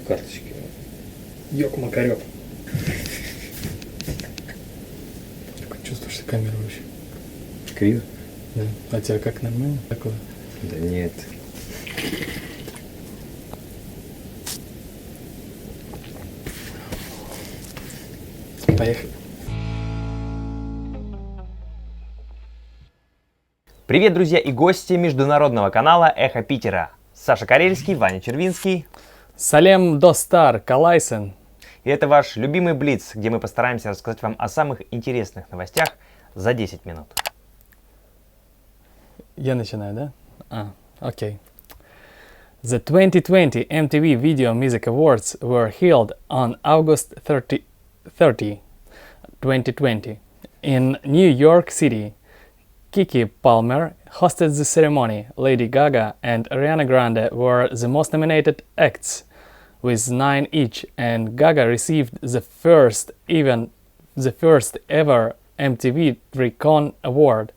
карточки. Ёк-макарёк. Такое чувство, что камера вообще. Криво? Да. А тебя как, нормально такое? Да нет. Поехали. Привет, друзья и гости международного канала «Эхо Питера». Саша Карельский, Ваня Червинский. Салем Достар, Калайсен. И это ваш любимый Блиц, где мы постараемся рассказать вам о самых интересных новостях за 10 минут. Я начинаю, да? Окей. The 2020 MTV Video Music Awards were held on August 30, 2020 in New York City. Keke Palmer hosted the ceremony. Lady Gaga and Ariana Grande were the most nominated acts, with 9 each, and Gaga received the first ever MTV Recon Award.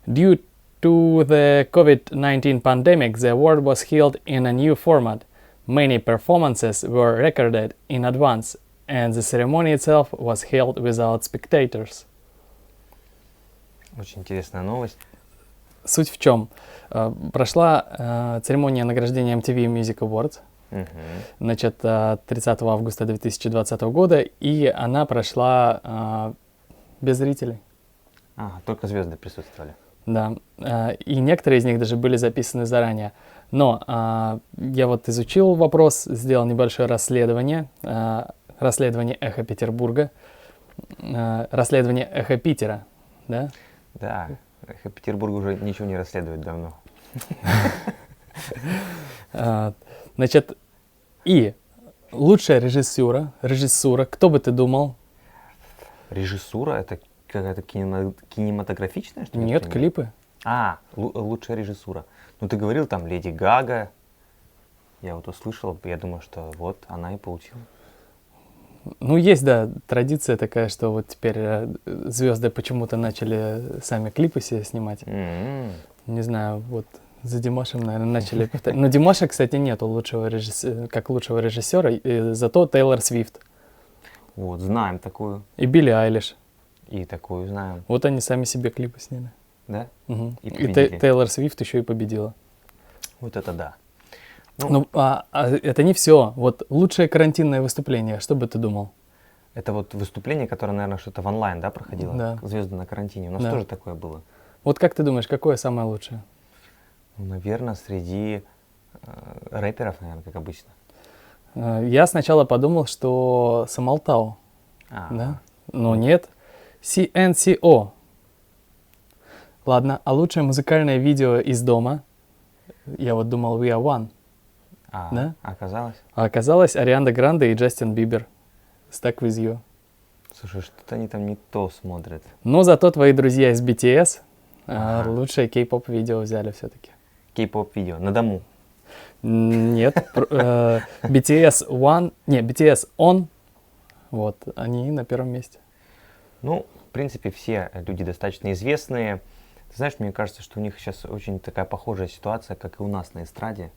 Due to the COVID-19 pandemic, the award was held in a new format. Many performances were recorded in advance, and the ceremony itself was held without spectators. Очень интересная новость. Суть в чем? Прошла церемония награждения MTV Music Awards, значит, 30 августа 2020 года, и она прошла без зрителей. Только звезды присутствовали. Да, и некоторые из них даже были записаны заранее. Но я вот изучил вопрос, сделал небольшое расследование, расследование «Эхо Петербурга», расследование «Эхо Питера», да? Да, «Эхо Петербурга» уже ничего не расследует давно. Значит, и лучшая режиссура, кто бы ты думал? Режиссура? Это какая-то кинематографичная, что ли? Нет, клипы. Лучшая режиссура. Ну, ты говорил там Леди Гага. Я вот услышал, я думаю, что вот она и получила. Ну, есть, да, традиция такая, что вот теперь звезды почему-то начали сами клипы себе снимать. Не знаю, вот за Димашем, наверное, начали повторять. Но Димаша, кстати, нету лучшего режиссера, зато Тейлор Свифт. Вот, знаем такую. И Билли Айлиш. И такую знаем. Вот они сами себе клипы сняли. Да? Угу. И Тейлор Свифт еще и победила. Вот это да. Ну, это не все. Вот лучшее карантинное выступление, что бы ты думал? Это вот выступление, которое, наверное, что-то в онлайн, да, проходило? Да. Звезды на карантине. У нас Да. тоже такое было. Вот как ты думаешь, какое самое лучшее? Ну, наверное, среди рэперов, наверное, как обычно. Я сначала подумал, что Самалтау. Да? Но нет. CNCO. Ладно, а лучшее музыкальное видео из дома? Я вот думал We Are One. Да? Оказалось? А оказалось Ариана Гранде и Джастин Бибер. Stuck With You. Слушай, что-то они там не то смотрят. Но зато твои друзья из BTS лучшее кей-поп видео взяли все-таки. Кей-поп видео на дому. Нет, BTS On, вот, они на первом месте. Ну, в принципе, все люди достаточно известные. Ты знаешь, мне кажется, что у них сейчас очень такая похожая ситуация, как и у нас на эстраде.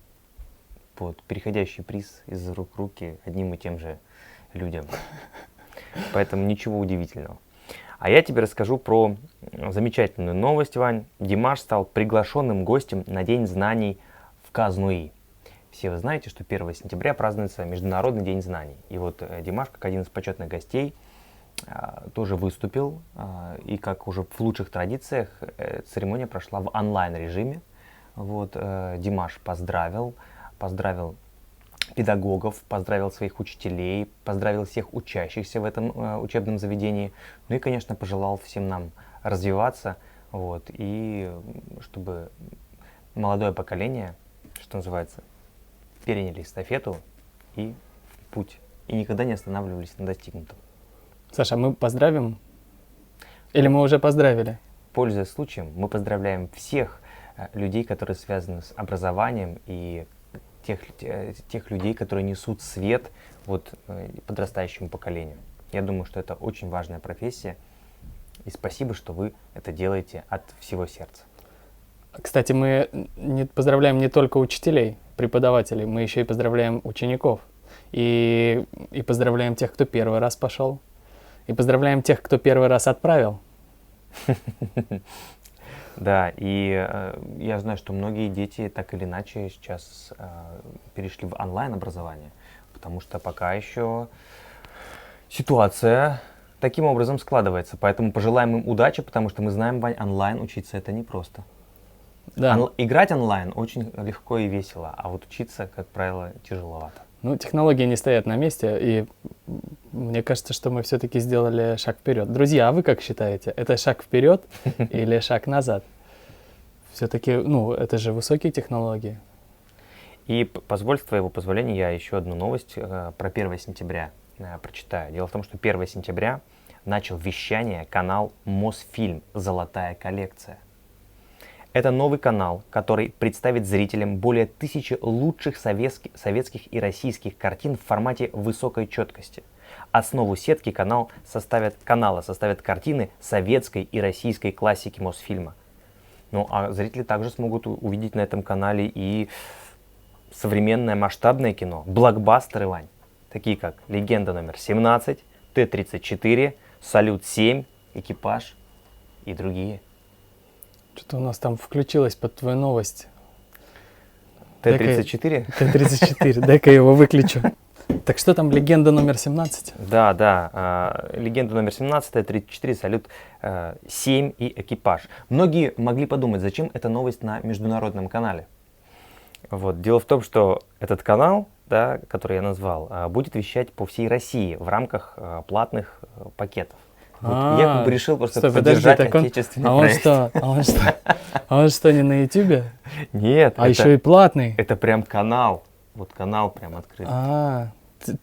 Вот, переходящий приз из рук в руки одним и тем же людям. Поэтому ничего удивительного. А я тебе расскажу про замечательную новость, Вань. Димаш стал приглашенным гостем на День знаний в Казнуи. Все вы знаете, что 1 сентября празднуется Международный день знаний. И вот Димаш, как один из почетных гостей, тоже выступил. И как уже в лучших традициях, церемония прошла в онлайн-режиме. Вот, Димаш поздравил педагогов, поздравил своих учителей, поздравил всех учащихся в этом учебном заведении. Ну и, конечно, пожелал всем нам развиваться, вот, и чтобы молодое поколение, что называется, переняли эстафету и в путь, и никогда не останавливались на достигнутом. Саша, мы поздравим? Или мы уже поздравили? Пользуясь случаем, мы поздравляем всех людей, которые связаны с образованием, и тех людей, которые несут свет вот, подрастающему поколению. Я думаю, что это очень важная профессия. И спасибо, что вы это делаете от всего сердца. Кстати, мы поздравляем не только учителей, преподавателей, мы еще и поздравляем учеников. И поздравляем тех, кто первый раз пошел. И поздравляем тех, кто первый раз отправил. Да, и я знаю, что многие дети так или иначе сейчас перешли в онлайн-образование, потому что пока еще ситуация таким образом складывается. Поэтому пожелаем им удачи, потому что мы знаем, Вань, онлайн учиться это непросто. Да. Играть онлайн очень легко и весело, а вот учиться, как правило, тяжеловато. Ну, технологии не стоят на месте, и мне кажется, что мы все-таки сделали шаг вперед. Друзья, а вы как считаете, это шаг вперед или шаг назад? Все-таки, ну, это же высокие технологии. И позволь, с твоего позволения, я еще одну новость про 1 сентября прочитаю. Дело в том, что 1 сентября начал вещание канал Мосфильм «Золотая коллекция». Это новый канал, который представит зрителям более 1000 лучших советских и российских картин в формате высокой четкости. Основу сетки канала составят картины советской и российской классики Мосфильма. Ну а зрители также смогут увидеть на этом канале и современное масштабное кино, блокбастеры, Вань, такие как «Легенда номер 17», «Т-34», «Салют-7», «Экипаж» и другие. Что-то у нас там включилось под твою новость. Т-34? Т-34, дай-ка я его выключу. Так что там «Легенда номер 17»? Да, «Легенда номер 17», Т-34, «Салют-7» и «Экипаж». Многие могли подумать, зачем эта новость на международном канале. Вот. Дело в том, что этот канал, да, который я назвал, будет вещать по всей России в рамках платных пакетов. Вот я как бы решил просто поддержать отечественный проект. Он что, не на Ютубе? Нет. А еще и платный? Это прям канал. Вот канал прям открыт.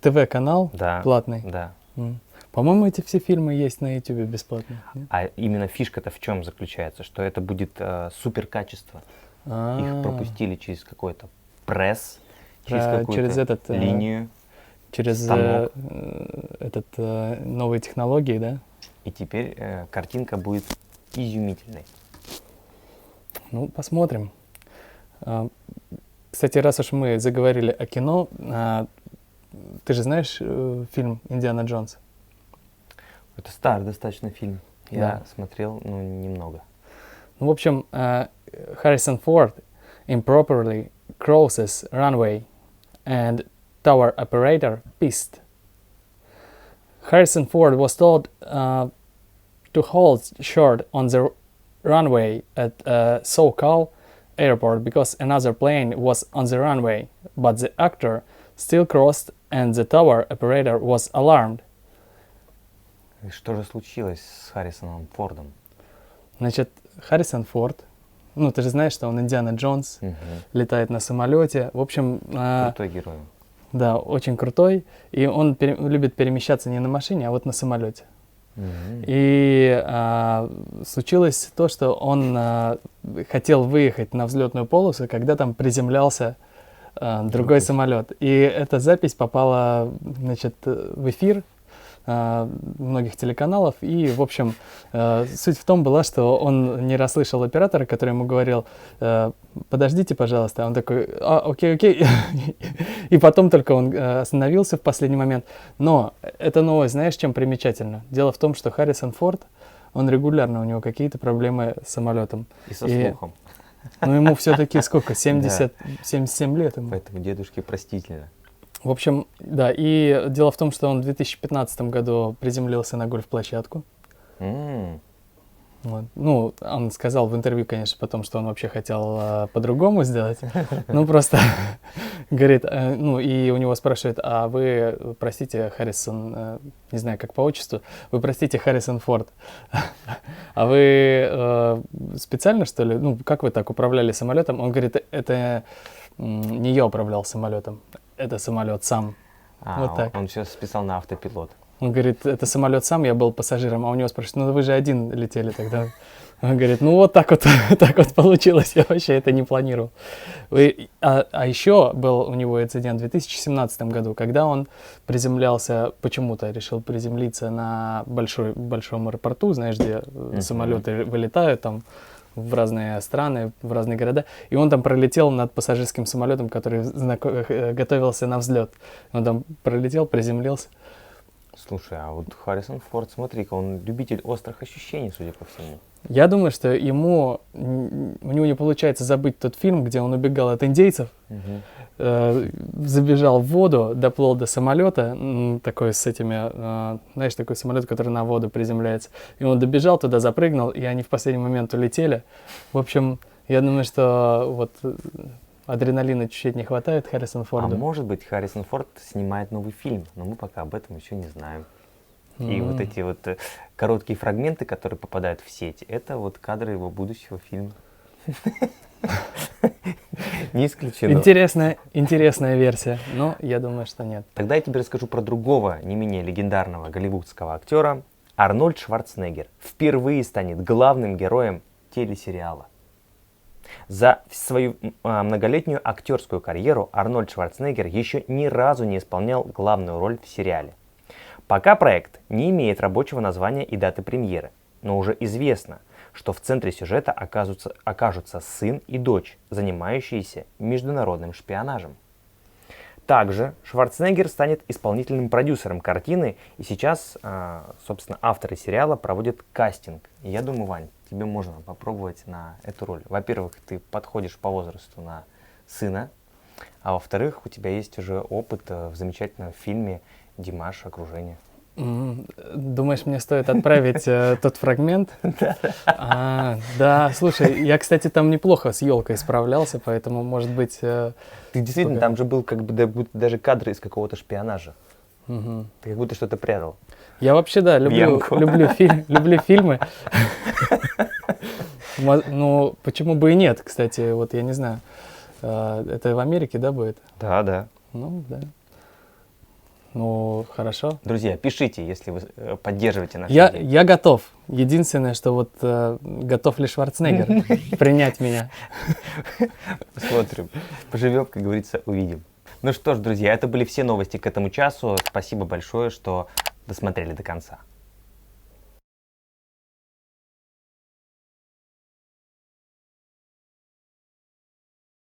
ТВ-канал? Да. Платный? Да. По-моему, эти все фильмы есть на Ютубе бесплатно. А именно фишка-то в чем заключается? Что это будет супер качество. Их пропустили через какой-то пресс, через какую-то линию, через станок. Новые технологии, да? И теперь картинка будет изумительной. Ну, посмотрим. Кстати, раз уж мы заговорили о кино, ты же знаешь фильм «Индиана Джонс»? Это старый достаточно фильм. Да. Я смотрел, ну, немного. Ну, в общем, Harrison Ford improperly crosses runway and tower operator pissed. Harrison Ford was told to hold short on the runway at SoCal airport because another plane was on the runway, but the actor still crossed and the tower operator was alarmed. И что же случилось с Харрисоном Фордом? Значит, Харрисон Форд, ну ты же знаешь, что он Индиана Джонс, летает на самолете, в общем... Крутой герой. Да, очень крутой, и он любит перемещаться не на машине, а вот на самолете. И случилось то, что он хотел выехать на взлетную полосу, когда там приземлялся другой самолет. И эта запись попала, значит, в эфир многих телеканалов. И, в общем, суть в том была, что он не расслышал оператора, который ему говорил: подождите, пожалуйста. Он такой: окей. И потом только он остановился в последний момент. Но эта новость, знаешь, чем примечательна? Дело в том, что Харрисон Форд, он регулярно, у него какие-то проблемы с самолетом. И со слухом. Ну, ему все-таки сколько? 77 лет ему. Поэтому дедушке простительно. В общем, да, и дело в том, что он в 2015 году приземлился на гольф-площадку. Вот. Ну, он сказал в интервью, конечно, потом, что он вообще хотел по-другому сделать. Ну, просто говорит, ну, и у него спрашивают: а вы, простите, Харрисон, не знаю, как по отчеству, вы, простите, Харрисон Форд, а вы специально, что ли, ну, как вы так управляли самолетом? Он говорит: это не я управлял самолетом, это самолет сам. Вот так. Он все списал на автопилот. Он говорит: это самолет сам, я был пассажиром. А у него спрашивают: ну вы же один летели тогда. Он говорит: ну вот так вот, так вот получилось, я вообще это не планировал. А еще был у него инцидент в 2017 году, когда он приземлялся, почему-то решил приземлиться на большом аэропорту, знаешь, где самолеты вылетают там. в разные страны, в разные города. И он там пролетел над пассажирским самолетом, который готовился на взлет. Он там пролетел, приземлился. Слушай, а вот Харрисон Форд, смотри-ка, он любитель острых ощущений, судя по всему. Я думаю, что у него не получается забыть тот фильм, где он убегал от индейцев, забежал в воду, доплыл до самолета, такой с этими, знаешь, такой самолет, который на воду приземляется. И он добежал туда, запрыгнул, и они в последний момент улетели. В общем, я думаю, что вот адреналина чуть-чуть не хватает Харрисону Форду. А может быть, Харрисон Форд снимает новый фильм, но мы пока об этом еще не знаем. И вот эти вот короткие фрагменты, которые попадают в сеть, это вот кадры его будущего фильма. Не исключено. Интересная версия, но я думаю, что нет. Тогда я тебе расскажу про другого, не менее легендарного голливудского актера. Арнольд Шварценеггер впервые станет главным героем телесериала. За свою многолетнюю актерскую карьеру Арнольд Шварценеггер еще ни разу не исполнял главную роль в сериале. Пока проект не имеет рабочего названия и даты премьеры, но уже известно, что в центре сюжета окажутся сын и дочь, занимающиеся международным шпионажем. Также Шварценеггер станет исполнительным продюсером картины, и сейчас, собственно, авторы сериала проводят кастинг. И я думаю, Вань, тебе можно попробовать на эту роль. Во-первых, ты подходишь по возрасту на сына, а во-вторых, у тебя есть уже опыт в замечательном фильме «Димаш. Окружение». Думаешь, мне стоит отправить тот фрагмент? Да, слушай, я, кстати, там неплохо с елкой справлялся, поэтому, может быть... Ты действительно, там же был как бы даже кадры из какого-то шпионажа. Ты как будто что-то прятал. Я вообще, да, люблю фильмы. Ну, почему бы и нет, кстати, вот я не знаю. Это в Америке, да, будет? Да. Ну, да. Ну, хорошо. Друзья, пишите, если вы поддерживаете наш идею. Я готов. Единственное, что вот готов ли Шварценеггер принять меня. Посмотрим. Поживем, как говорится, увидим. Ну что ж, друзья, это были все новости к этому часу. Спасибо большое, что досмотрели до конца.